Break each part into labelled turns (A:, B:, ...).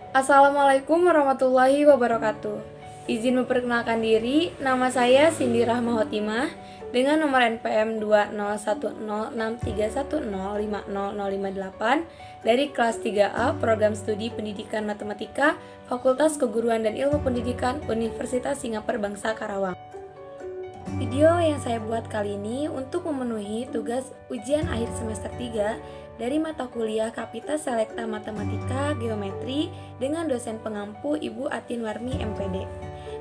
A: Assalamualaikum warahmatullahi wabarakatuh. Izin memperkenalkan diri, nama saya Cindy Rahma Hotimah dengan nomor NPM 2010631050058 dari kelas 3A Program Studi Pendidikan Matematika Fakultas Keguruan dan Ilmu Pendidikan Universitas Singapura Bangsa Karawang. Video yang saya buat kali ini untuk memenuhi tugas ujian akhir semester 3 dari mata kuliah Kapita Selekta Matematika Geometri dengan dosen pengampu Ibu Atin Warmi MPD.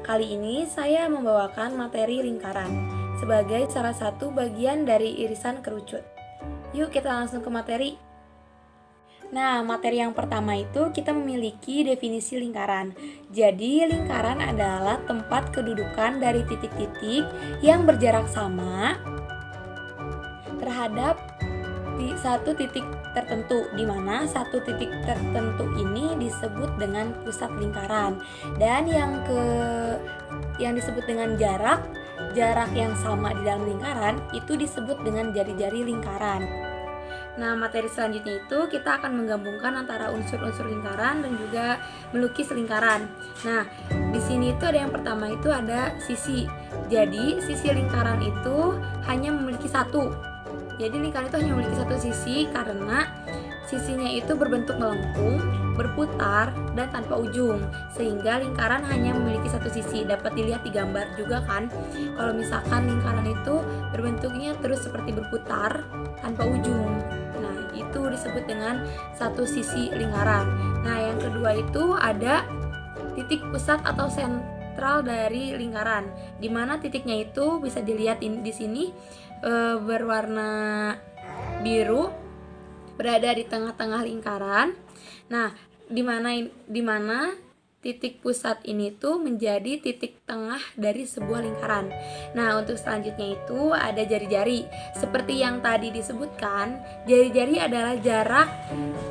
A: Kali ini saya membawakan materi lingkaran sebagai salah satu bagian dari irisan kerucut. Yuk kita langsung ke materi. Nah, materi yang pertama itu kita memiliki definisi lingkaran. Jadi, lingkaran adalah tempat kedudukan dari titik-titik yang berjarak sama terhadap satu titik tertentu, di mana satu titik tertentu ini disebut dengan pusat lingkaran. Dan yang disebut dengan jarak yang sama di dalam lingkaran itu disebut dengan jari-jari lingkaran. Nah, materi selanjutnya itu kita akan menggabungkan antara unsur-unsur lingkaran dan juga melukis lingkaran. Nah, di sini itu ada yang pertama itu ada sisi. Jadi, sisi lingkaran itu hanya memiliki satu. Jadi, lingkaran itu hanya memiliki satu sisi karena sisinya itu berbentuk melengkung, berputar, dan tanpa ujung. Sehingga lingkaran hanya memiliki satu sisi. Dapat dilihat di gambar juga kan. Kalau misalkan lingkaran itu berbentuknya terus seperti berputar tanpa ujung. Nah, itu disebut dengan satu sisi lingkaran. Nah, yang kedua itu ada titik pusat atau sentral dari lingkaran, di mana titiknya itu bisa dilihat di sini berwarna biru, berada di tengah-tengah lingkaran. Nah, di mana titik pusat ini tuh menjadi titik tengah dari sebuah lingkaran. Nah, untuk selanjutnya itu ada jari-jari. Seperti yang tadi disebutkan, jari-jari adalah jarak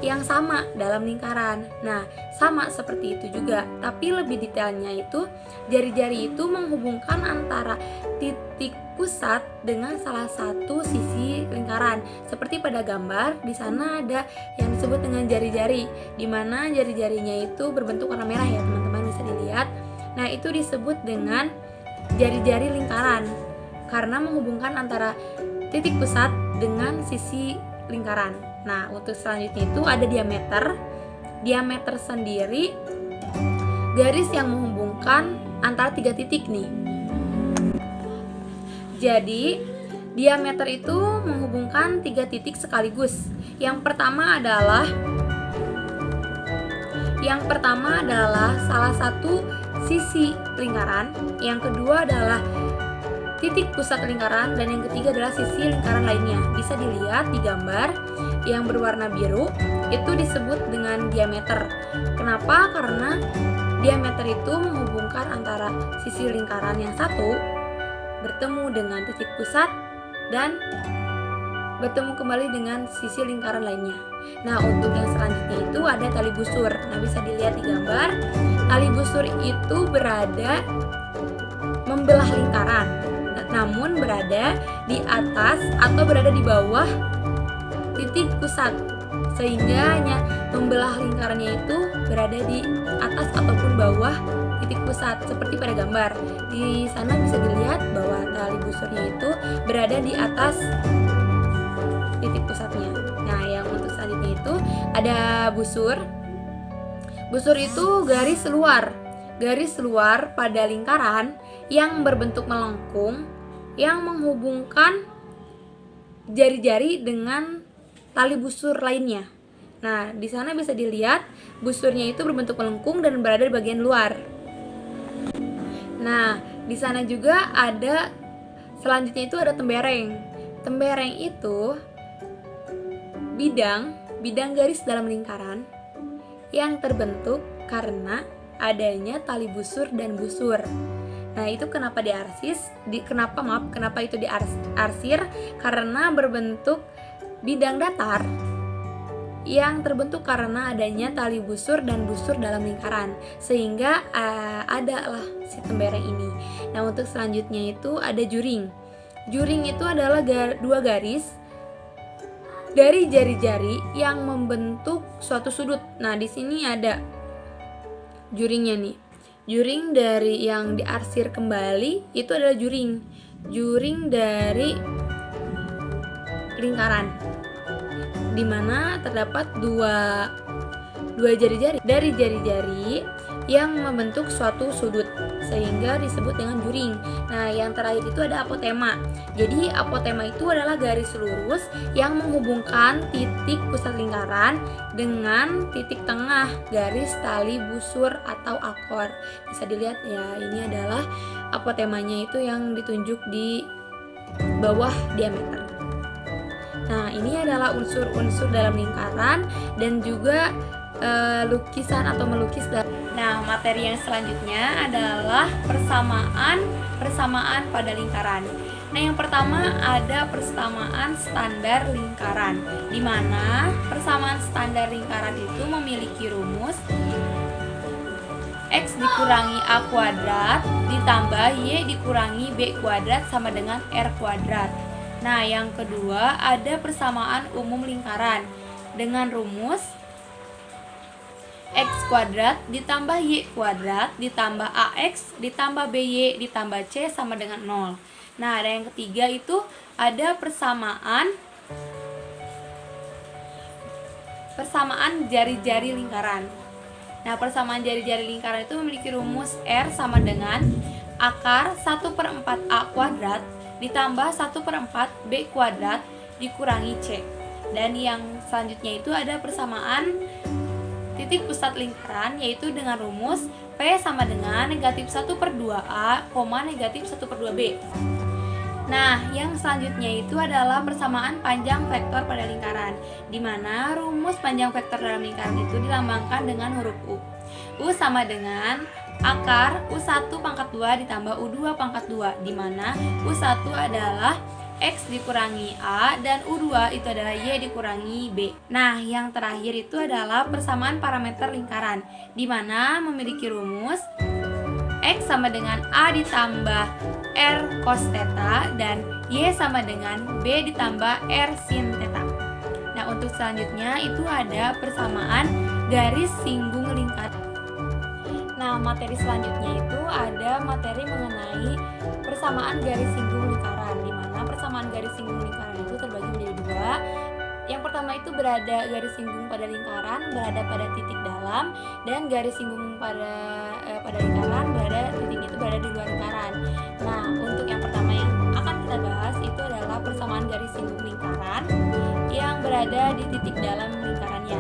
A: yang sama dalam lingkaran. Nah, sama seperti itu juga, tapi lebih detailnya itu jari-jari itu menghubungkan antara titik pusat dengan salah satu sisi lingkaran. Seperti pada gambar, di sana ada yang disebut dengan jari-jari, di mana jari-jarinya itu berbentuk warna merah ya, teman-teman bisa dilihat. Nah, itu disebut dengan jari-jari lingkaran karena menghubungkan antara titik pusat dengan sisi lingkaran. Nah, untuk selanjutnya itu ada diameter. Diameter sendiri garis yang menghubungkan antara tiga titik nih. Jadi, diameter itu menghubungkan tiga titik sekaligus. Yang pertama adalah salah satu sisi lingkaran, yang kedua adalah titik pusat lingkaran, dan yang ketiga adalah sisi lingkaran lainnya. Bisa dilihat di gambar yang berwarna biru, itu disebut dengan diameter. Kenapa? Karena diameter itu menghubungkan antara sisi lingkaran yang satu bertemu dengan titik pusat dan bertemu kembali dengan sisi lingkaran lainnya. Nah, untuk yang selanjutnya itu ada tali busur. Nah, bisa dilihat di gambar, tali busur itu berada membelah lingkaran, namun berada di atas atau berada di bawah titik pusat, sehingga hanya membelah lingkarannya itu berada di atas ataupun bawah titik pusat. Seperti pada gambar, di sana bisa dilihat bahwa tali busurnya itu berada di atas titik pusatnya. Nah, yang untuk selanjutnya itu ada busur. Busur itu garis luar pada lingkaran yang berbentuk melengkung yang menghubungkan jari-jari dengan tali busur lainnya. Nah, di sana bisa dilihat busurnya itu berbentuk melengkung dan berada di bagian luar. Nah, di sana juga ada selanjutnya itu ada tembereng. Tembereng itu bidang garis dalam lingkaran yang terbentuk karena adanya tali busur dan busur. Nah, itu kenapa itu diarsir? Karena berbentuk bidang datar yang terbentuk karena adanya tali busur dan busur dalam lingkaran, sehingga adalah si tembereng ini. Nah, untuk selanjutnya itu ada juring. Juring itu adalah dua garis dari jari-jari yang membentuk suatu sudut. Nah, di sini ada juringnya nih. Juring dari yang diarsir kembali itu adalah juring dari lingkaran, di mana terdapat dua jari-jari dari jari-jari yang membentuk suatu sudut sehingga disebut dengan juring. Nah, yang terakhir itu ada apotema. Jadi apotema itu adalah garis lurus yang menghubungkan titik pusat lingkaran dengan titik tengah garis tali busur atau akor. Bisa dilihat ya, ini adalah apotemanya itu yang ditunjuk di bawah diameter. Nah, ini adalah unsur-unsur dalam lingkaran dan juga lukisan atau melukis. Nah, materi yang selanjutnya adalah persamaan pada lingkaran. Nah, yang pertama ada persamaan standar lingkaran, di mana persamaan standar lingkaran itu memiliki rumus X dikurangi A kuadrat ditambah Y dikurangi B kuadrat sama dengan R kuadrat. Nah, yang kedua ada persamaan umum lingkaran dengan rumus X kuadrat ditambah Y kuadrat ditambah AX ditambah BY ditambah C sama dengan 0. Nah, ada yang ketiga itu ada persamaan jari-jari lingkaran. Nah, persamaan jari-jari lingkaran itu memiliki rumus R sama dengan akar 1/4 A kuadrat ditambah 1/4 B kuadrat dikurangi C. Dan yang selanjutnya itu ada persamaan titik pusat lingkaran, yaitu dengan rumus P sama dengan negatif 1/2A, negatif 1/2B. Nah, yang selanjutnya itu adalah persamaan panjang vektor pada lingkaran, di mana rumus panjang vektor dalam lingkaran itu dilambangkan dengan huruf U. U sama dengan akar U1 pangkat 2 ditambah U2 pangkat 2, di mana U1 adalah X dikurangi A dan U2 itu adalah Y dikurangi B. Nah, yang terakhir itu adalah persamaan parameter lingkaran, di mana memiliki rumus X sama dengan A ditambah R cos theta dan Y sama dengan B ditambah R sin theta. Nah, untuk selanjutnya itu ada persamaan garis singgung lingkaran. Nah, materi selanjutnya itu ada materi mengenai persamaan garis singgung lingkaran, di mana persamaan garis singgung lingkaran itu terbagi menjadi dua. Yang pertama itu berada garis singgung pada lingkaran berada pada titik dalam, dan garis singgung pada lingkaran titiknya itu berada di luar lingkaran. Nah, untuk yang pertama yang akan kita bahas itu adalah persamaan garis singgung lingkaran yang berada di titik dalam lingkarannya,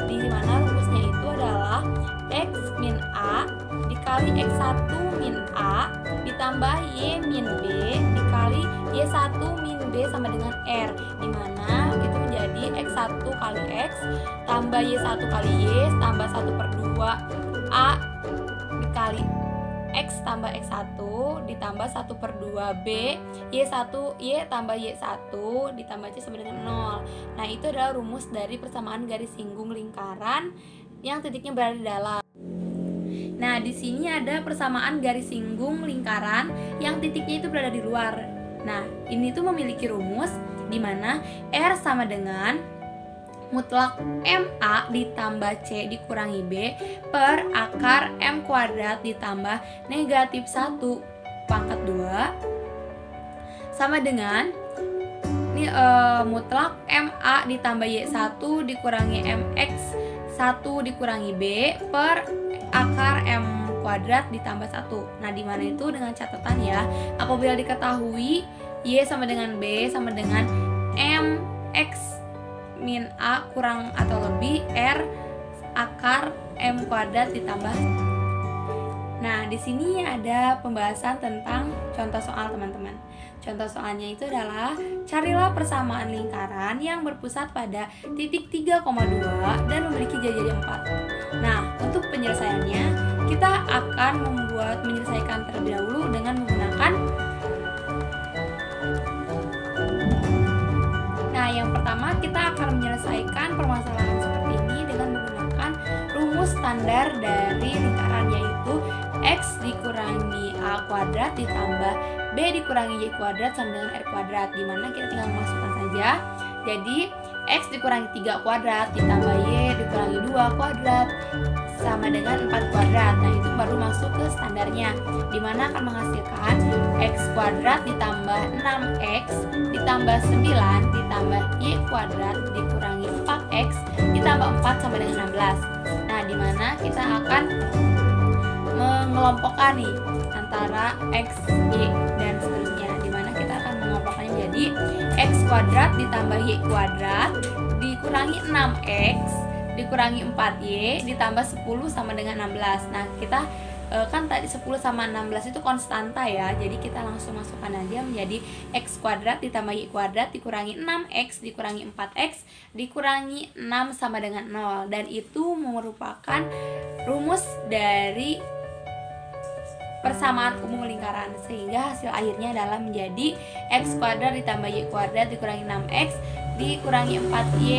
A: di mana rumusnya itu adalah X min A dikali X1 min A ditambah Y min B dikali Y1 min B sama dengan R, di mana itu menjadi X1 kali X tambah Y1 kali Y tambah 1/2 A dikali X tambah X1 ditambah 1/2 B Y tambah Y1 ditambah C sama dengan 0. Nah, itu adalah rumus dari persamaan garis singgung lingkaran yang titiknya berada di dalam. Nah, di sini ada persamaan garis singgung lingkaran yang titiknya itu berada di luar. Nah, ini tuh memiliki rumus di mana R sama dengan mutlak MA ditambah C dikurangi B per akar M kuadrat ditambah negatif 1 pangkat 2 sama dengan ini mutlak MA ditambah Y1 dikurangi MX 1 dikurangi B per akar M kuadrat ditambah 1. Nah, di mana itu dengan catatan ya, apabila diketahui Y sama dengan B sama dengan MX min A kurang atau lebih R akar M kuadrat ditambah. Nah, di sini ada pembahasan tentang contoh soal, teman-teman. Contoh soalnya itu adalah carilah persamaan lingkaran yang berpusat pada titik 3,2 dan memiliki jari-jari 4. Nah, untuk penyelesaiannya kita akan menyelesaikan terlebih dahulu dengan menggunakan. Nah, yang pertama kita akan menyelesaikan permasalahan seperti ini dengan menggunakan rumus standar dari lingkaran, yaitu X dikurangi A kuadrat ditambah B dikurangi Y kuadrat sama dengan R kuadrat, dimana kita tinggal memasukkan saja. Jadi X dikurangi 3 kuadrat ditambah Y dikurangi 2 kuadrat sama dengan 4 kuadrat. Nah, itu baru masuk ke standarnya, dimana akan menghasilkan x kuadrat ditambah 6x ditambah 9 ditambah y kuadrat dikurangi 4x ditambah 4 sama dengan 16. Nah, dimana kita akan mengelompokkan nih antara x, y, dan seterusnya, dimana kita akan mengelompokkannya jadi x kuadrat ditambah y kuadrat dikurangi 6x dikurangi 4y ditambah 10 sama dengan 16. Nah, kita kan tadi 10 sama 16 itu konstanta ya, jadi kita langsung masukkan aja menjadi x kuadrat ditambah y kuadrat dikurangi 6x dikurangi 4x dikurangi 6 sama dengan 0, dan itu merupakan rumus dari persamaan umum lingkaran, sehingga hasil akhirnya adalah menjadi x kuadrat ditambah y kuadrat dikurangi 6x dikurangi 4y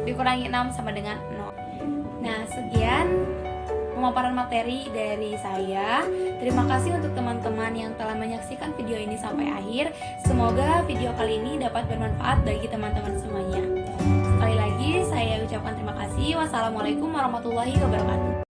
A: dikurangi 6 sama dengan 0. Nah, sekian pemaparan materi dari saya. Terima kasih untuk teman-teman yang telah menyaksikan video ini sampai akhir. Semoga video kali ini dapat bermanfaat bagi teman-teman semuanya. Sekali lagi saya ucapkan terima kasih. Wassalamualaikum warahmatullahi wabarakatuh.